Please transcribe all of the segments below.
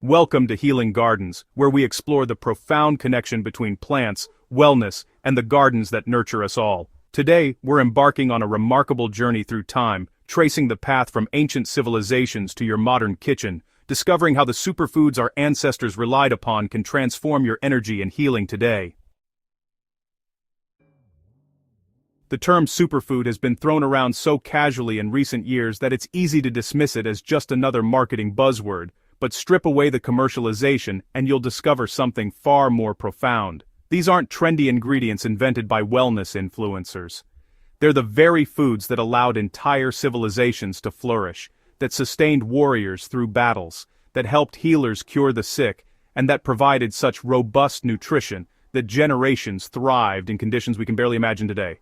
Welcome to Healing Gardens, where we explore the profound connection between plants, wellness, and the gardens that nurture us all. Today, we're embarking on a remarkable journey through time, tracing the path from ancient civilizations to your modern kitchen, discovering how the superfoods our ancestors relied upon can transform your energy and healing today. The term superfood has been thrown around so casually in recent years that it's easy to dismiss it as just another marketing buzzword, but strip away the commercialization and you'll discover something far more profound. These aren't trendy ingredients invented by wellness influencers. They're the very foods that allowed entire civilizations to flourish, that sustained warriors through battles, that helped healers cure the sick, and that provided such robust nutrition that generations thrived in conditions we can barely imagine today.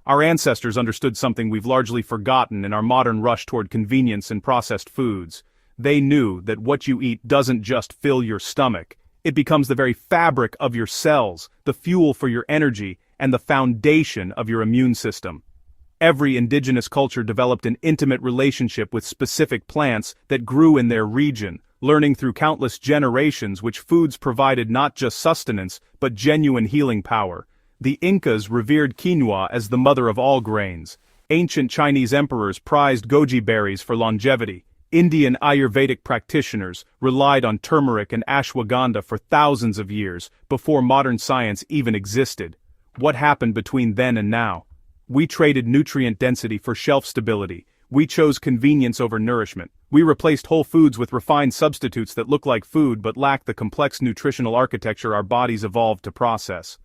Our ancestors understood something we've largely forgotten in our modern rush toward convenience and processed foods. They knew that what you eat doesn't just fill your stomach, it becomes the very fabric of your cells, the fuel for your energy, and the foundation of your immune system. Every indigenous culture developed an intimate relationship with specific plants that grew in their region, learning through countless generations which foods provided not just sustenance, but genuine healing power. The Incas revered quinoa as the mother of all grains. Ancient Chinese emperors prized goji berries for longevity. Indian Ayurvedic practitioners relied on turmeric and ashwagandha for thousands of years, before modern science even existed. What happened between then and now? We traded nutrient density for shelf stability. We chose convenience over nourishment. We replaced whole foods with refined substitutes that look like food but lack the complex nutritional architecture our bodies evolved to process.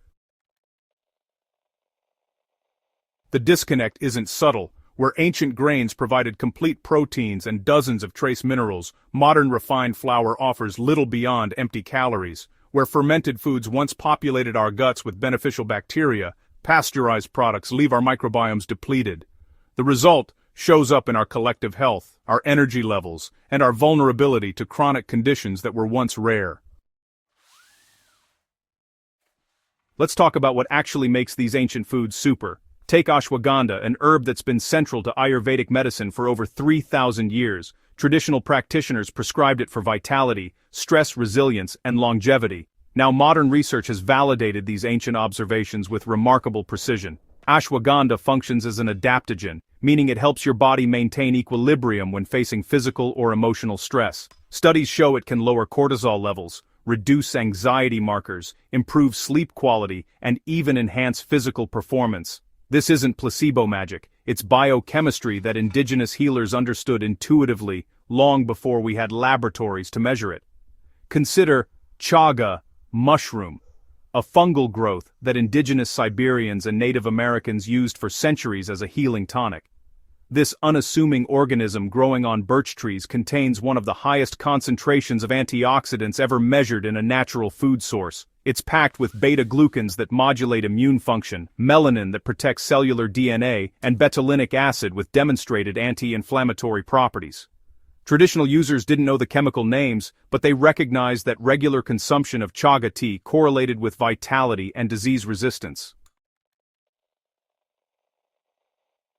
The disconnect isn't subtle. Where ancient grains provided complete proteins and dozens of trace minerals, modern refined flour offers little beyond empty calories. Where fermented foods once populated our guts with beneficial bacteria, pasteurized products leave our microbiomes depleted. The result shows up in our collective health, our energy levels, and our vulnerability to chronic conditions that were once rare. Let's talk about what actually makes these ancient foods super. Take ashwagandha, an herb that's been central to Ayurvedic medicine for over 3,000 years. Traditional practitioners prescribed it for vitality, stress resilience, and longevity. Now modern research has validated these ancient observations with remarkable precision. Ashwagandha functions as an adaptogen, meaning it helps your body maintain equilibrium when facing physical or emotional stress. Studies show it can lower cortisol levels, reduce anxiety markers, improve sleep quality, and even enhance physical performance. This isn't placebo magic, it's biochemistry that indigenous healers understood intuitively long before we had laboratories to measure it. Consider chaga mushroom, a fungal growth that indigenous Siberians and Native Americans used for centuries as a healing tonic. This unassuming organism growing on birch trees contains one of the highest concentrations of antioxidants ever measured in a natural food source. It's packed with beta-glucans that modulate immune function, melanin that protects cellular DNA, and betulinic acid with demonstrated anti-inflammatory properties. Traditional users didn't know the chemical names, but they recognized that regular consumption of chaga tea correlated with vitality and disease resistance.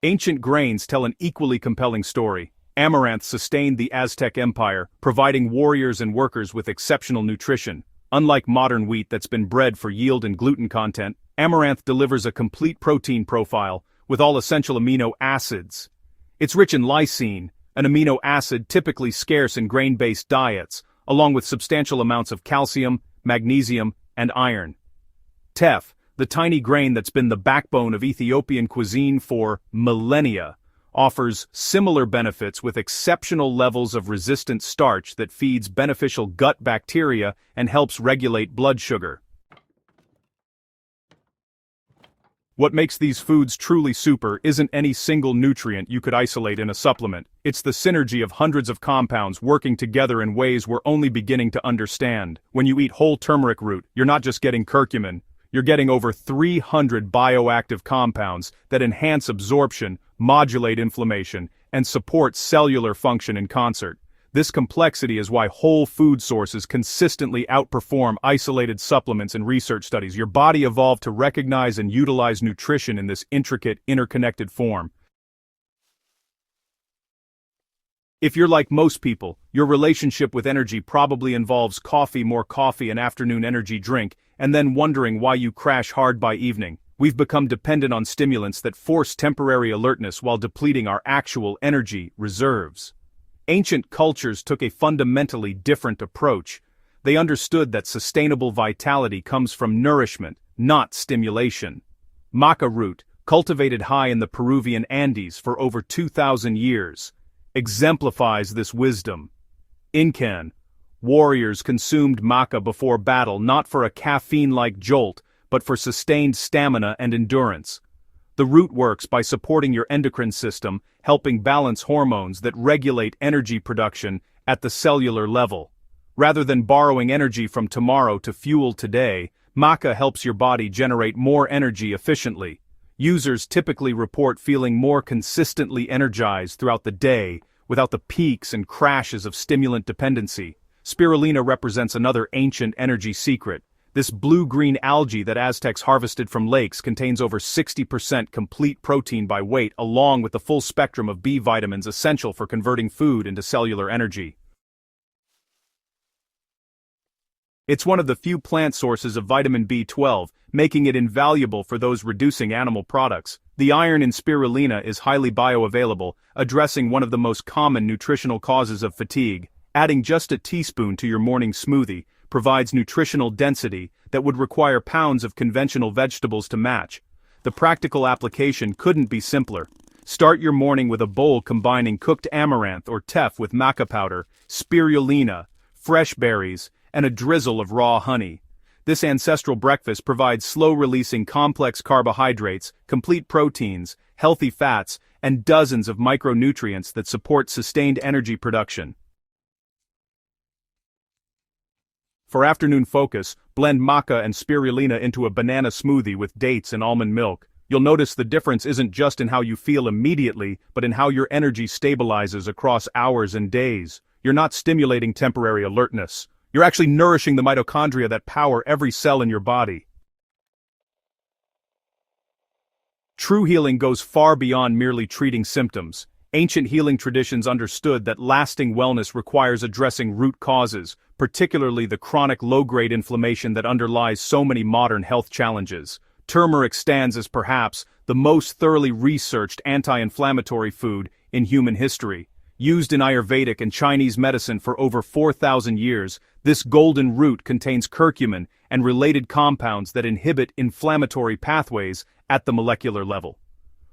Ancient grains tell an equally compelling story. Amaranth sustained the Aztec Empire, providing warriors and workers with exceptional nutrition. Unlike modern wheat that's been bred for yield and gluten content, amaranth delivers a complete protein profile, with all essential amino acids. It's rich in lysine, an amino acid typically scarce in grain-based diets, along with substantial amounts of calcium, magnesium, and iron. Teff, the tiny grain that's been the backbone of Ethiopian cuisine for millennia, offers similar benefits with exceptional levels of resistant starch that feeds beneficial gut bacteria and helps regulate blood sugar. What makes these foods truly super isn't any single nutrient you could isolate in a supplement. It's the synergy of hundreds of compounds working together in ways we're only beginning to understand. When you eat whole turmeric root, you're not just getting curcumin, you're getting over 300 bioactive compounds that enhance absorption, modulate inflammation, and support cellular function in concert. This complexity is why whole food sources consistently outperform isolated supplements in research studies. Your body evolved to recognize and utilize nutrition in this intricate, interconnected form. If you're like most people, your relationship with energy probably involves more coffee, and afternoon energy drink, and then wondering why you crash hard by evening. We've become dependent on stimulants that force temporary alertness while depleting our actual energy reserves. Ancient cultures took a fundamentally different approach. They understood that sustainable vitality comes from nourishment, not stimulation. Maca root, cultivated high in the Peruvian Andes for over 2,000 years, exemplifies this wisdom. Incan warriors consumed maca before battle not for a caffeine-like jolt, but for sustained stamina and endurance. The root works by supporting your endocrine system, helping balance hormones that regulate energy production at the cellular level. Rather than borrowing energy from tomorrow to fuel today, maca helps your body generate more energy efficiently. Users typically report feeling more consistently energized throughout the day, without the peaks and crashes of stimulant dependency. Spirulina represents another ancient energy secret. This blue-green algae that Aztecs harvested from lakes contains over 60% complete protein by weight, along with the full spectrum of B vitamins essential for converting food into cellular energy. It's one of the few plant sources of vitamin B12, making it invaluable for those reducing animal products. The iron in spirulina is highly bioavailable, addressing one of the most common nutritional causes of fatigue. Adding just a teaspoon to your morning smoothie provides nutritional density that would require pounds of conventional vegetables to match. The practical application couldn't be simpler. Start your morning with a bowl combining cooked amaranth or teff with maca powder, spirulina, fresh berries, and a drizzle of raw honey. This ancestral breakfast provides slow-releasing complex carbohydrates, complete proteins, healthy fats, and dozens of micronutrients that support sustained energy production. For afternoon focus, blend maca and spirulina into a banana smoothie with dates and almond milk. You'll notice the difference isn't just in how you feel immediately, but in how your energy stabilizes across hours and days. You're not stimulating temporary alertness. You're actually nourishing the mitochondria that power every cell in your body. True healing goes far beyond merely treating symptoms. Ancient healing traditions understood that lasting wellness requires addressing root causes, particularly the chronic low-grade inflammation that underlies so many modern health challenges. Turmeric stands as perhaps the most thoroughly researched anti-inflammatory food in human history. Used in Ayurvedic and Chinese medicine for over 4,000 years, this golden root contains curcumin and related compounds that inhibit inflammatory pathways at the molecular level.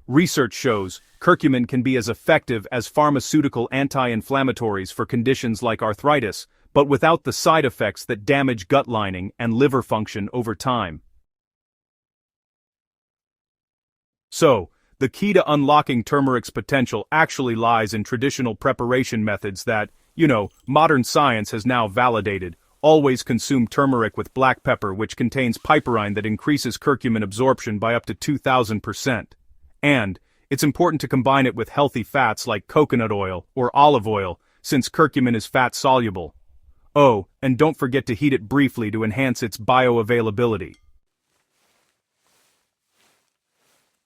Research shows curcumin can be as effective as pharmaceutical anti-inflammatories for conditions like arthritis, but without the side effects that damage gut lining and liver function over time. So, the key to unlocking turmeric's potential actually lies in traditional preparation methods that, modern science has now validated. Always consume turmeric with black pepper, which contains piperine that increases curcumin absorption by up to 2,000%. And, it's important to combine it with healthy fats like coconut oil or olive oil, since curcumin is fat-soluble. Oh, and don't forget to heat it briefly to enhance its bioavailability.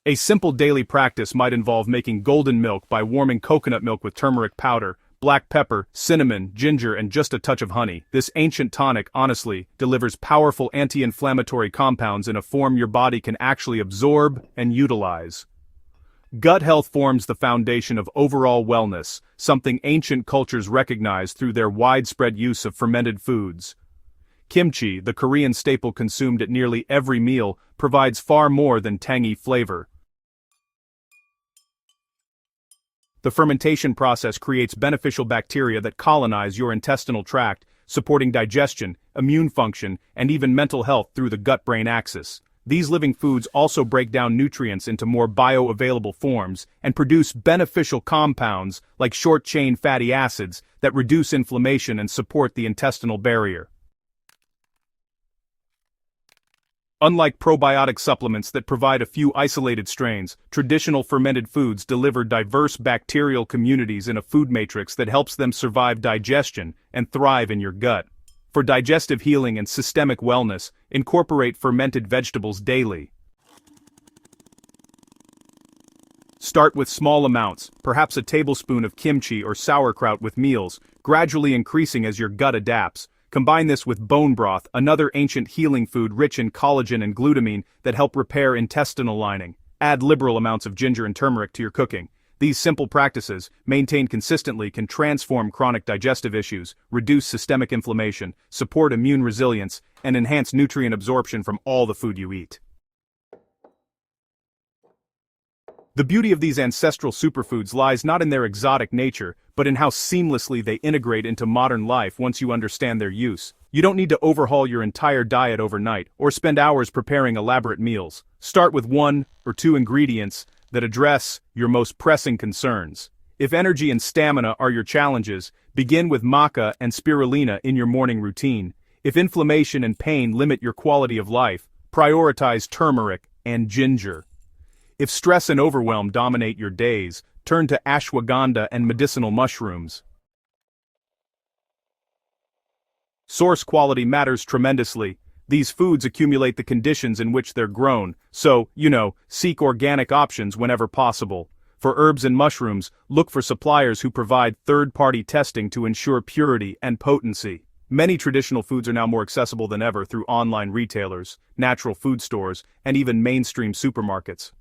A simple daily practice might involve making golden milk by warming coconut milk with turmeric powder, black pepper, cinnamon, ginger, and just a touch of honey. This ancient tonic, honestly, delivers powerful anti-inflammatory compounds in a form your body can actually absorb and utilize. Gut health forms the foundation of overall wellness, something ancient cultures recognized through their widespread use of fermented foods. Kimchi, the Korean staple consumed at nearly every meal, provides far more than tangy flavor. The fermentation process creates beneficial bacteria that colonize your intestinal tract, supporting digestion, immune function, and even mental health through the gut-brain axis. These living foods also break down nutrients into more bioavailable forms and produce beneficial compounds like short-chain fatty acids that reduce inflammation and support the intestinal barrier. Unlike probiotic supplements that provide a few isolated strains, traditional fermented foods deliver diverse bacterial communities in a food matrix that helps them survive digestion and thrive in your gut. For digestive healing and systemic wellness, incorporate fermented vegetables daily. Start with small amounts, perhaps a tablespoon of kimchi or sauerkraut with meals, gradually increasing as your gut adapts. Combine this with bone broth, another ancient healing food rich in collagen and glutamine that help repair intestinal lining. Add liberal amounts of ginger and turmeric to your cooking. These simple practices, maintained consistently, can transform chronic digestive issues, reduce systemic inflammation, support immune resilience, and enhance nutrient absorption from all the food you eat. The beauty of these ancestral superfoods lies not in their exotic nature, but in how seamlessly they integrate into modern life once you understand their use. You don't need to overhaul your entire diet overnight, or spend hours preparing elaborate meals. Start with 1 or 2 ingredients that address your most pressing concerns. If energy and stamina are your challenges, begin with maca and spirulina in your morning routine. If inflammation and pain limit your quality of life, prioritize turmeric and ginger. If stress and overwhelm dominate your days, turn to ashwagandha and medicinal mushrooms. Source quality matters tremendously. These foods accumulate the conditions in which they're grown, so, seek organic options whenever possible. For herbs and mushrooms, look for suppliers who provide third-party testing to ensure purity and potency. Many traditional foods are now more accessible than ever through online retailers, natural food stores, and even mainstream supermarkets.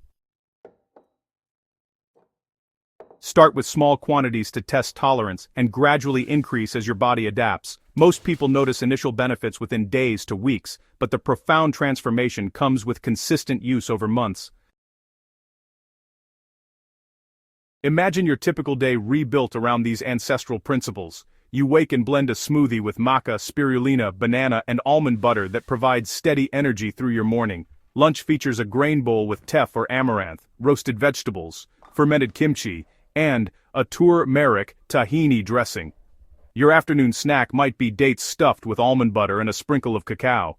Start with small quantities to test tolerance and gradually increase as your body adapts. Most people notice initial benefits within days to weeks, but the profound transformation comes with consistent use over months. Imagine your typical day rebuilt around these ancestral principles. You wake and blend a smoothie with maca, spirulina, banana, and almond butter that provides steady energy through your morning. Lunch features a grain bowl with teff or amaranth, roasted vegetables, fermented kimchi, and a turmeric tahini dressing. Your afternoon snack might be dates stuffed with almond butter and a sprinkle of cacao.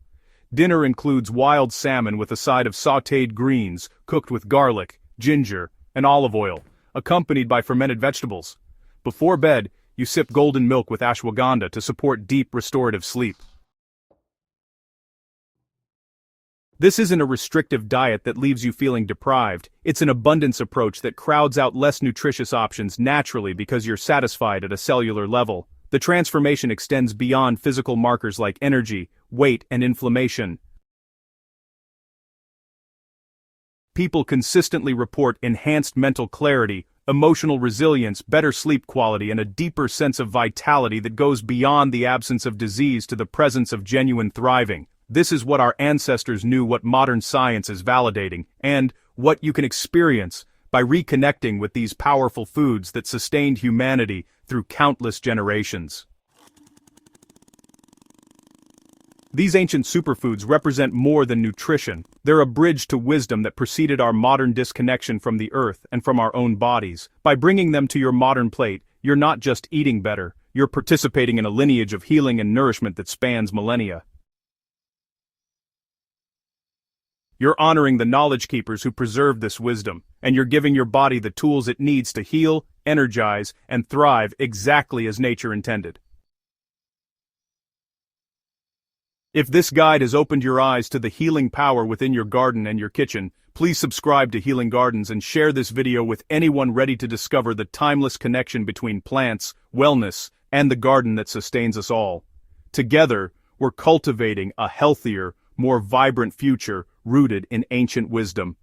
Dinner includes wild salmon with a side of sautéed greens, cooked with garlic, ginger, and olive oil, accompanied by fermented vegetables. Before bed, you sip golden milk with ashwagandha to support deep restorative sleep. This isn't a restrictive diet that leaves you feeling deprived. It's an abundance approach that crowds out less nutritious options naturally because you're satisfied at a cellular level. The transformation extends beyond physical markers like energy, weight, and inflammation. People consistently report enhanced mental clarity, emotional resilience, better sleep quality, and a deeper sense of vitality that goes beyond the absence of disease to the presence of genuine thriving. This is what our ancestors knew, what modern science is validating, and what you can experience by reconnecting with these powerful foods that sustained humanity through countless generations. These ancient superfoods represent more than nutrition. They're a bridge to wisdom that preceded our modern disconnection from the earth and from our own bodies. By bringing them to your modern plate, you're not just eating better, you're participating in a lineage of healing and nourishment that spans millennia. You're honoring the knowledge keepers who preserved this wisdom, and you're giving your body the tools it needs to heal, energize, and thrive exactly as nature intended. If this guide has opened your eyes to the healing power within your garden and your kitchen, please subscribe to Healing Gardens and share this video with anyone ready to discover the timeless connection between plants, wellness, and the garden that sustains us all. Together, we're cultivating a healthier, more vibrant future rooted in ancient wisdom.